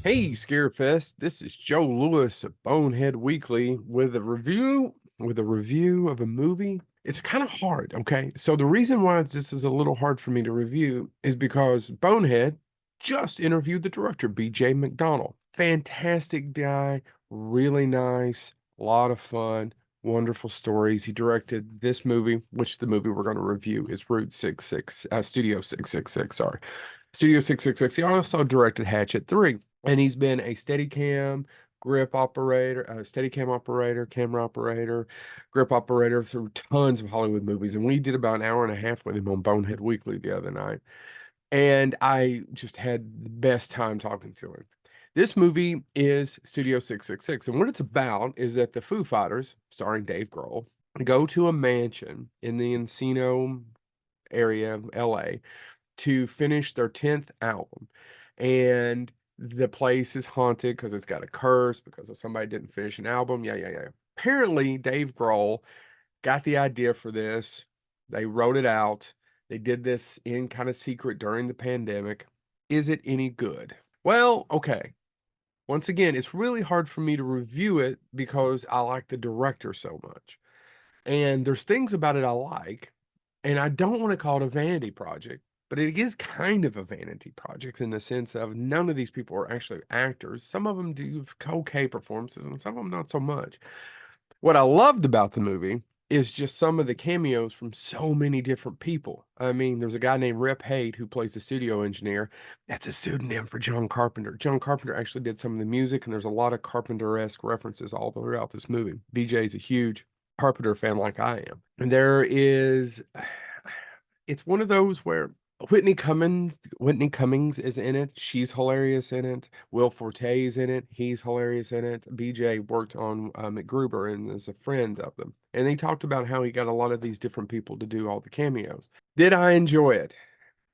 Hey, Scarefest. This is Joe Lewis of Bonehead Weekly with a review of a movie. It's kind of hard, okay? So the reason why this is a little hard for me to review is because Bonehead just interviewed the director, BJ McDonald. Fantastic guy, really nice, a lot of fun, wonderful stories. He directed this movie, which the movie we're going to review is Route 66, Studio 666, sorry. Studio 666. He also directed Hatchet 3, and he's been a Steadicam grip operator, Steadicam operator, camera operator, grip operator through tons of Hollywood movies. And we did about an hour and a half with him on Bonehead Weekly the other night. And I just had the best time talking to him. This movie is Studio 666. And what it's about is that the Foo Fighters, starring Dave Grohl, go to a mansion in the Encino area of LA to finish their 10th album. And the place is haunted because it's got a curse because of somebody didn't finish an album. Yeah. Apparently, Dave Grohl got the idea for this. They wrote it out. They did this in kind of secret during the pandemic. Is it any good? Well, okay. Once again, it's really hard for me to review it because I like the director so much. And there's things about it I like, and I don't want to call it a vanity project, but it is kind of a vanity project in the sense of none of these people are actually actors. Some of them do okay performances, and some of them not so much. What I loved about the movie is just some of the cameos from so many different people. I mean, there's a guy named Rip Haid who plays the studio engineer. That's a pseudonym for John Carpenter. John Carpenter actually did some of the music, and there's a lot of Carpenter-esque references all throughout this movie. BJ's a huge Carpenter fan like I am. And there is, it's one of those where Whitney Cummings is in it. She's hilarious in it. Will Forte is in it. He's hilarious in it. BJ worked on MacGruber and is a friend of them. And they talked about how he got a lot of these different people to do all the cameos. Did I enjoy it?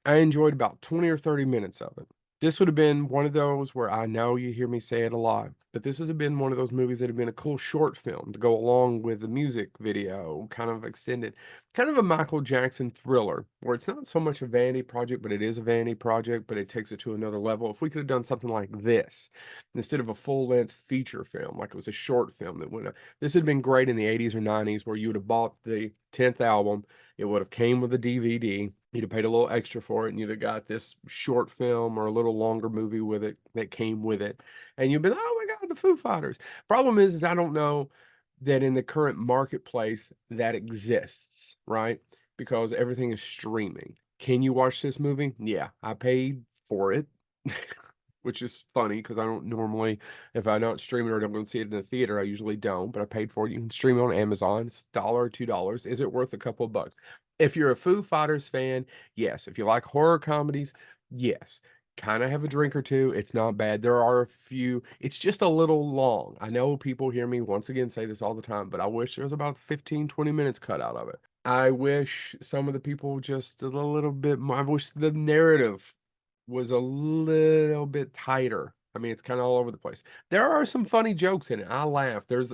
I enjoyed about 20 or 30 minutes of it. This would have been one of those where I know you hear me say it a lot, but this would have been one of those movies that have been a cool short film to go along with the music video, kind of extended, kind of a Michael Jackson thriller, where it's not so much a vanity project, but it is a vanity project, but it takes it to another level. If we could have done something like this instead of a full-length feature film, like it was a short film that went, this would have been great in the 80s or 90s, where you would have bought the 10th album, it would have came with a DVD. You'd have paid a little extra for it, and you'd have got this short film or a little longer movie with it that came with it. And you've been, oh my God, the Foo Fighters. Problem is I don't know that in the current marketplace that exists, right? Because everything is streaming. Can you watch this movie? Yeah, I paid for it. Which is funny because I don't normally, if I don't stream it or don't go see it in the theater, I usually don't, but I paid for it. You can stream it on Amazon. It's $1 or $2. Is it worth a couple of bucks? If you're a Foo Fighters fan, yes. If you like horror comedies, yes. Kind of have a drink or two. It's not bad. There are a few, it's just a little long. I know people hear me once again say this all the time, but I wish there was about 15, 20 minutes cut out of it. I wish some of the people just a little bit more. I wish the narrative was a little bit tighter. I mean, it's kind of all over the place. There are some funny jokes in it. I laugh. There's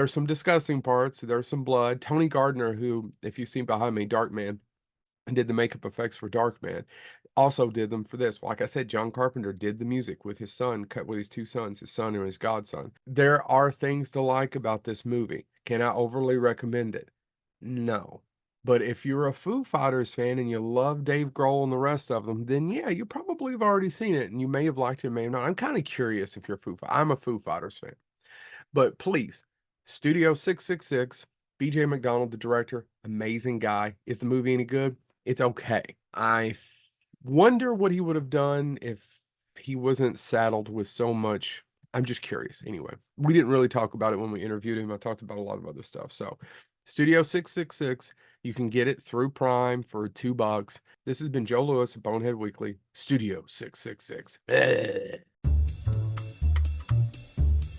some disgusting parts. There's some blood. Tony Gardner, who, if you've seen behind me, Darkman, and did the makeup effects for Darkman, also did them for this. Like I said, John Carpenter did the music with his son, cut with his two sons, his son and his godson. There are things to like about this movie. Can I overly recommend it? No. But if you're a Foo Fighters fan and you love Dave Grohl and the rest of them, then yeah, you probably have already seen it and you may have liked it, may have not. I'm kind of curious if you're a I'm a Foo Fighters fan. But please, Studio 666, BJ McDonald, the director, amazing guy. Is the movie any good? It's okay. Wonder what he would have done if he wasn't saddled with so much. I'm just curious. Anyway, we didn't really talk about it when we interviewed him. I talked about a lot of other stuff. So, Studio 666, you can get it through Prime for $2. This has been Joe Lewis of Bonehead Weekly, Studio 666.